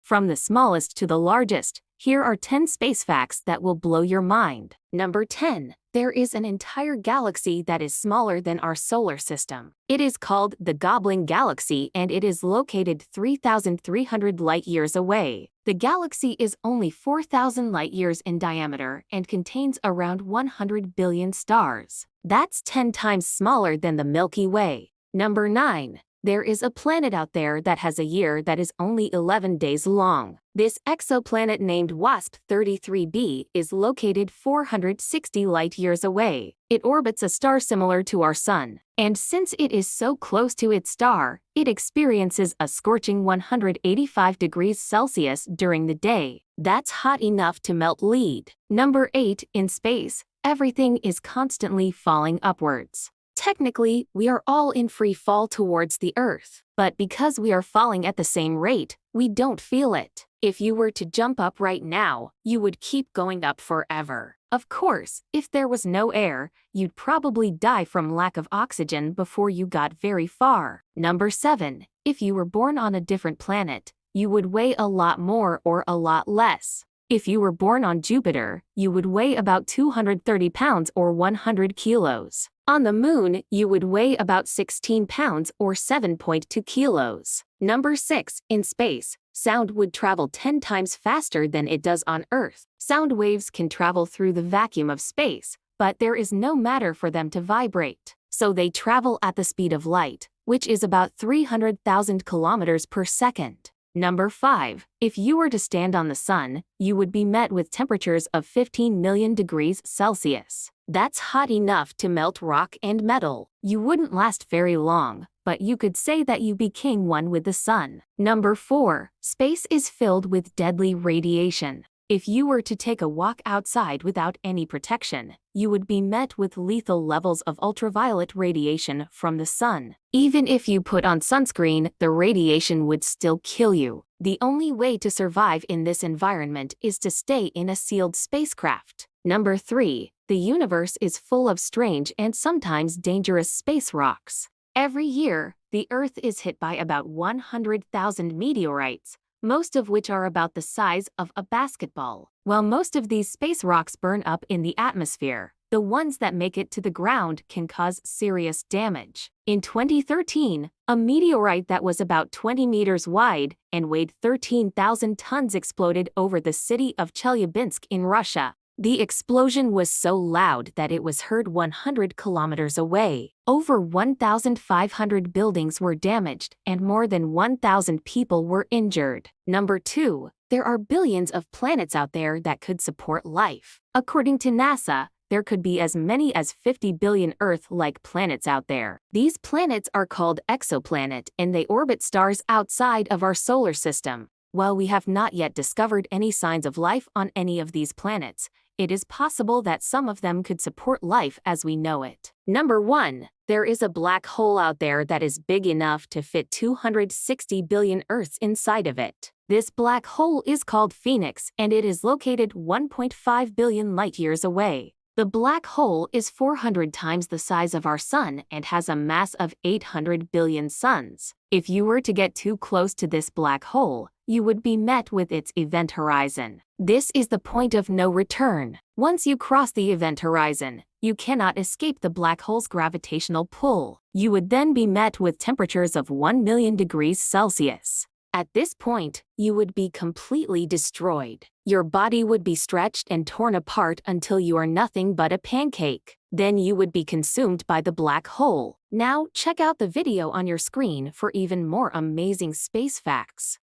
From the smallest to the largest, here are 10 space facts that will blow your mind. Number 10. There is an entire galaxy that is smaller than our solar system. It is called the Goblin Galaxy and it is located 3,300 light-years away. The galaxy is only 4,000 light-years in diameter and contains around 100 billion stars. That's 10 times smaller than the Milky Way. Number 9. There is a planet out there that has a year that is only 11 days long. This exoplanet named WASP-33b is located 460 light-years away. It orbits a star similar to our Sun, and since it is so close to its star, it experiences a scorching 185 degrees Celsius during the day. That's hot enough to melt lead. Number 8. In space, everything is constantly falling upwards. Technically, we are all in free fall towards the Earth, but because we are falling at the same rate, we don't feel it. If you were to jump up right now, you would keep going up forever. Of course, if there was no air, you'd probably die from lack of oxygen before you got very far. Number 7. If you were born on a different planet, you would weigh a lot more or a lot less. If you were born on Jupiter, you would weigh about 230 pounds or 100 kilos. On the Moon, you would weigh about 16 pounds or 7.2 kilos. Number 6. In space, sound would travel 10 times faster than it does on Earth. Sound waves can travel through the vacuum of space, but there is no matter for them to vibrate. So they travel at the speed of light, which is about 300,000 kilometers per second. Number 5. If you were to stand on the sun, you would be met with temperatures of 15 million degrees Celsius. That's hot enough to melt rock and metal. You wouldn't last very long, but you could say that you became one with the sun. Number 4. Space is filled with deadly radiation. If you were to take a walk outside without any protection, you would be met with lethal levels of ultraviolet radiation from the sun. Even if you put on sunscreen, the radiation would still kill you. The only way to survive in this environment is to stay in a sealed spacecraft. Number 3. The universe is full of strange and sometimes dangerous space rocks. Every year, the Earth is hit by about 100,000 meteorites, most of which are about the size of a basketball. While most of these space rocks burn up in the atmosphere, the ones that make it to the ground can cause serious damage. In 2013, a meteorite that was about 20 meters wide and weighed 13,000 tons exploded over the city of Chelyabinsk in Russia. The explosion was so loud that it was heard 100 kilometers away. Over 1,500 buildings were damaged and more than 1,000 people were injured. Number 2. There are billions of planets out there that could support life. According to NASA, there could be as many as 50 billion Earth-like planets out there. These planets are called exoplanets and they orbit stars outside of our solar system. While we have not yet discovered any signs of life on any of these planets, it is possible that some of them could support life as we know it. Number 1. There is a black hole out there that is big enough to fit 260 billion Earths inside of it. This black hole is called Phoenix and it is located 1.5 billion light-years away. The black hole is 400 times the size of our Sun and has a mass of 800 billion suns. If you were to get too close to this black hole, you would be met with its event horizon. This is the point of no return. Once you cross the event horizon, you cannot escape the black hole's gravitational pull. You would then be met with temperatures of 1 million degrees Celsius. At this point, you would be completely destroyed. Your body would be stretched and torn apart until you are nothing but a pancake. Then you would be consumed by the black hole. Now, check out the video on your screen for even more amazing space facts.